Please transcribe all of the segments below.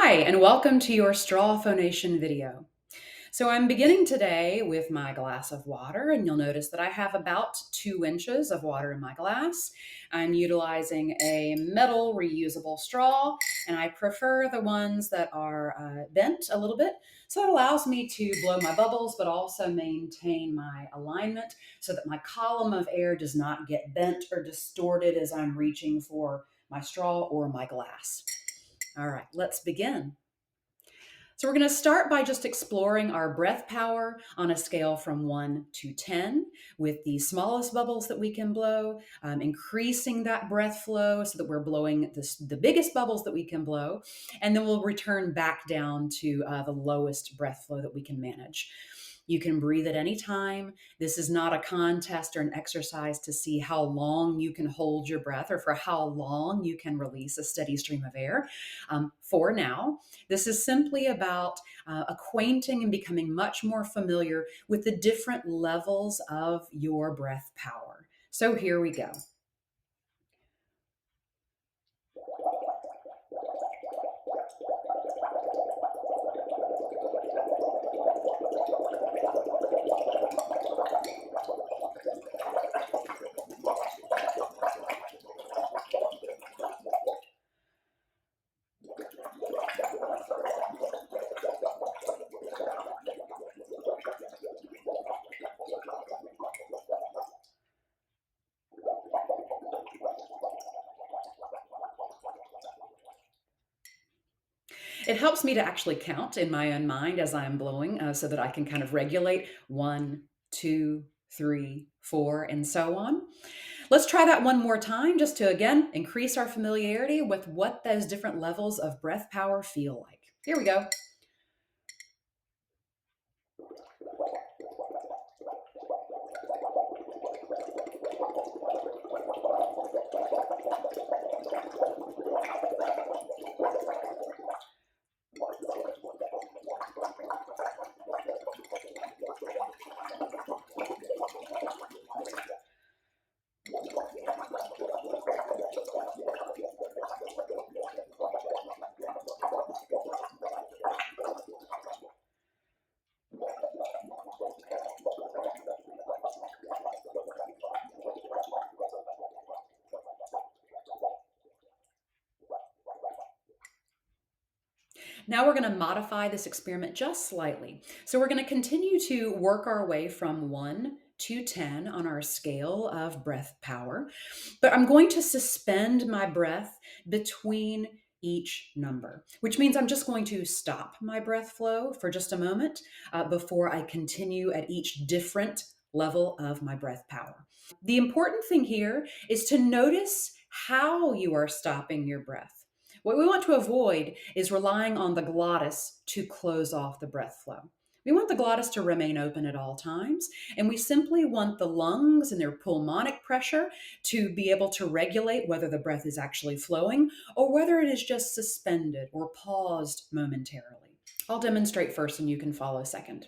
Hi, and welcome to your straw phonation video. So I'm beginning today with my glass of water, and you'll notice that I have about 2 inches of water in my glass. I'm utilizing a metal reusable straw, and I prefer the ones that are bent a little bit. So it allows me to blow my bubbles, but also maintain my alignment so that my column of air does not get bent or distorted as I'm reaching for my straw or my glass. All right, let's begin. So, we're going to start by just exploring our breath power on a scale from 1 to 10, with the smallest bubbles that we can blow, increasing that breath flow so that we're blowing the biggest bubbles that we can blow. And then we'll return back down to the lowest breath flow that we can manage. You can breathe at any time. This is not a contest or an exercise to see how long you can hold your breath or for how long you can release a steady stream of air. For now, this is simply about acquainting and becoming much more familiar with the different levels of your breath power. So here we go. It helps me to actually count in my own mind as I'm blowing so that I can kind of regulate 1, 2, 3, 4, and so on. Let's try that one more time just to, again, increase our familiarity with what those different levels of breath power feel like. Here we go. Now we're going to modify this experiment just slightly. So we're going to continue to work our way from 1 to 10 on our scale of breath power, but I'm going to suspend my breath between each number, which means I'm just going to stop my breath flow for just a moment before I continue at each different level of my breath power. The important thing here is to notice how you are stopping your breath. What we want to avoid is relying on the glottis to close off the breath flow. We want the glottis to remain open at all times, and we simply want the lungs and their pulmonic pressure to be able to regulate whether the breath is actually flowing or whether it is just suspended or paused momentarily. I'll demonstrate first and you can follow second.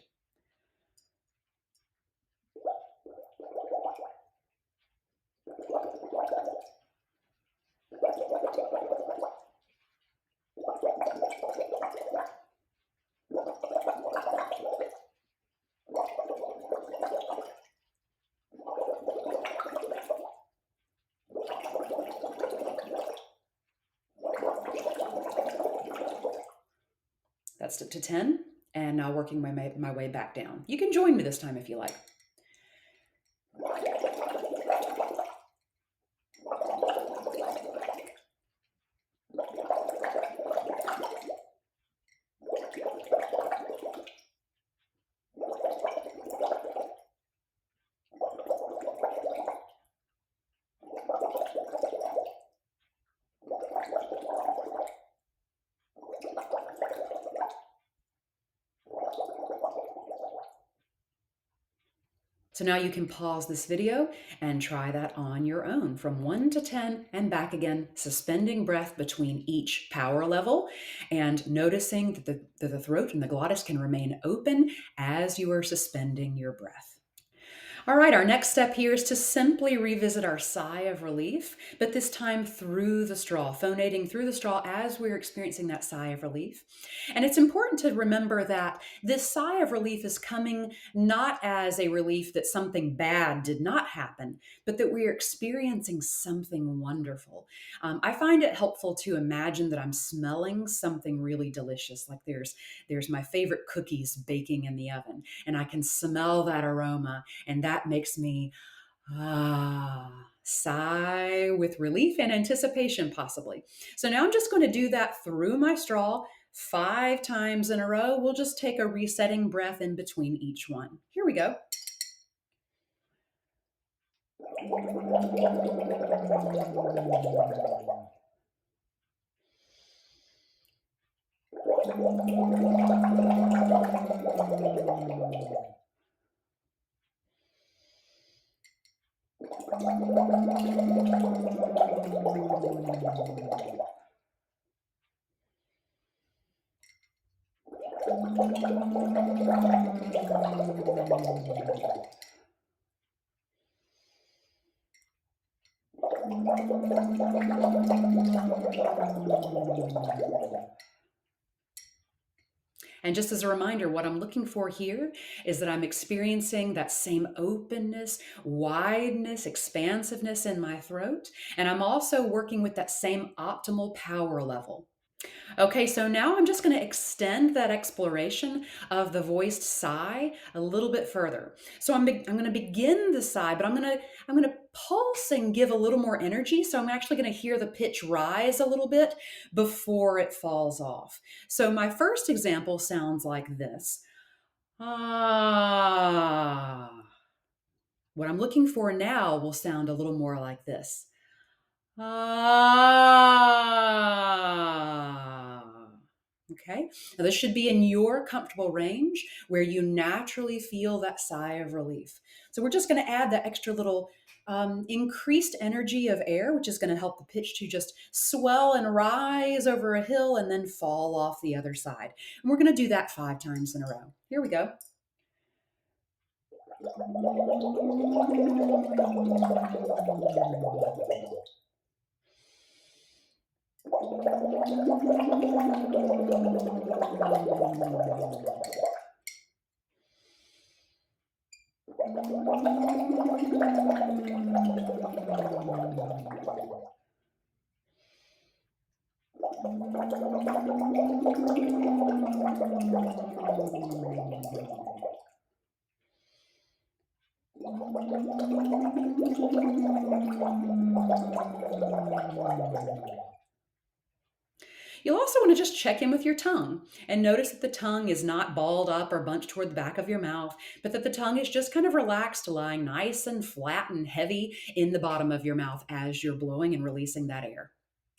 That's up to 10, and now working my way back down. You can join me this time if you like. So now you can pause this video and try that on your own from 1 to 10 and back again, suspending breath between each power level and noticing that the throat and the glottis can remain open as you are suspending your breath. All right, our next step here is to simply revisit our sigh of relief, but this time through the straw, phonating through the straw as we're experiencing that sigh of relief. And it's important to remember that this sigh of relief is coming not as a relief that something bad did not happen, but that we're experiencing something wonderful. I find it helpful to imagine that I'm smelling something really delicious, like there's my favorite cookies baking in the oven, and I can smell that aroma, and that makes me sigh with relief and anticipation, possibly. So now I'm just going to do that through my straw 5 times in a row. We'll just take a resetting breath in between each one. Here we go. And just as a reminder, what I'm looking for here is that I'm experiencing that same openness, wideness, expansiveness in my throat. And I'm also working with that same optimal power level. Okay, so now I'm just going to extend that exploration of the voiced sigh a little bit further. So I'm going to begin the sigh, but I'm going to pulse and give a little more energy. So I'm actually going to hear the pitch rise a little bit before it falls off. So my first example sounds like this. Ah. What I'm looking for now will sound a little more like this. Ah. Okay. Now, this should be in your comfortable range where you naturally feel that sigh of relief. So, we're just going to add that extra little increased energy of air, which is going to help the pitch to just swell and rise over a hill and then fall off the other side. And we're going to do that 5 times in a row. Here we go. You'll also want to just check in with your tongue and notice that the tongue is not balled up or bunched toward the back of your mouth, but that the tongue is just kind of relaxed, lying nice and flat and heavy in the bottom of your mouth as you're blowing and releasing that air.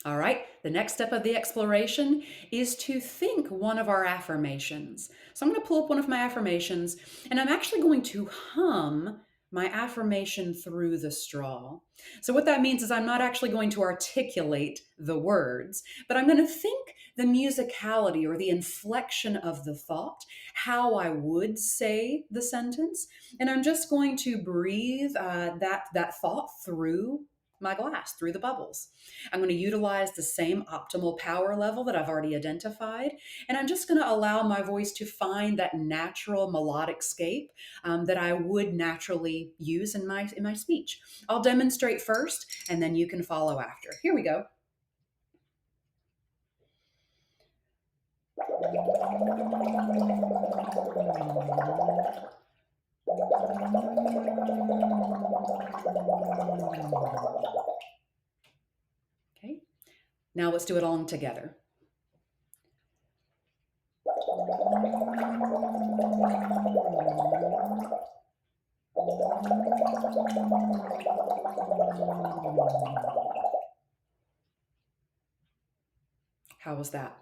All right, the next step of the exploration is to think one of our affirmations. So I'm going to pull up one of my affirmations and I'm actually going to hum my affirmation through the straw. So, what that means is I'm not actually going to articulate the words, but I'm going to think the musicality or the inflection of the thought, how I would say the sentence, and I'm just going to breathe that thought through my glass, through the bubbles. I'm going to utilize the same optimal power level that I've already identified, and I'm just going to allow my voice to find that natural melodic scape that I would naturally use in my speech. I'll demonstrate first, and then you can follow after. Here we go. Okay. Now let's do it all together. How was that?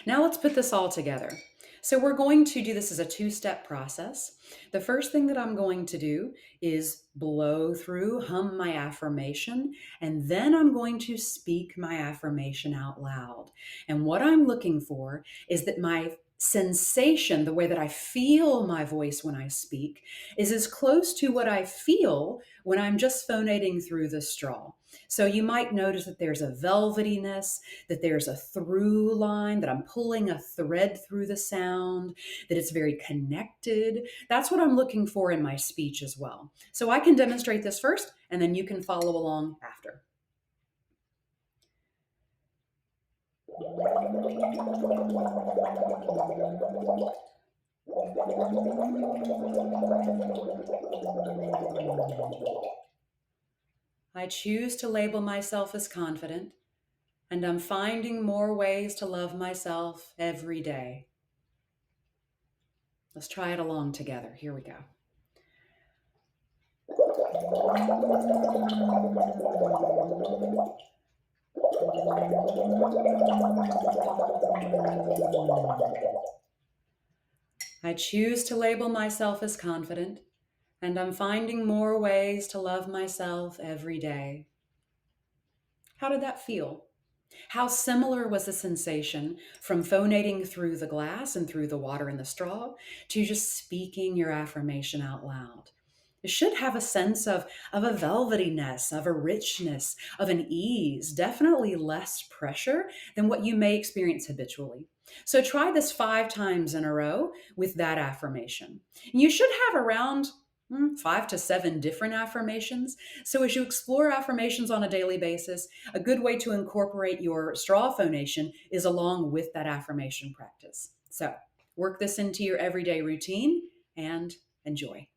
Now let's put this all together. So we're going to do this as a two-step process. The first thing that I'm going to do is blow through, hum my affirmation, and then I'm going to speak my affirmation out loud. And what I'm looking for is that my sensation, the way that I feel my voice when I speak, is as close to what I feel when I'm just phonating through the straw. So you might notice that there's a velvetyness, that there's a through line, that I'm pulling a thread through the sound, that it's very connected. That's what I'm looking for in my speech as well. So I can demonstrate this first, and then you can follow along after. I choose to label myself as confident, and I'm finding more ways to love myself every day. Let's try it along together. Here we go. I choose to label myself as confident, and I'm finding more ways to love myself every day. How did that feel? How similar was the sensation from phonating through the glass and through the water in the straw to just speaking your affirmation out loud? It should have a sense of a velvetyness, of a richness, of an ease, definitely less pressure than what you may experience habitually. So try this 5 times in a row with that affirmation. You should have around 5 to 7 different affirmations. So as you explore affirmations on a daily basis, a good way to incorporate your straw phonation is along with that affirmation practice. So work this into your everyday routine and enjoy.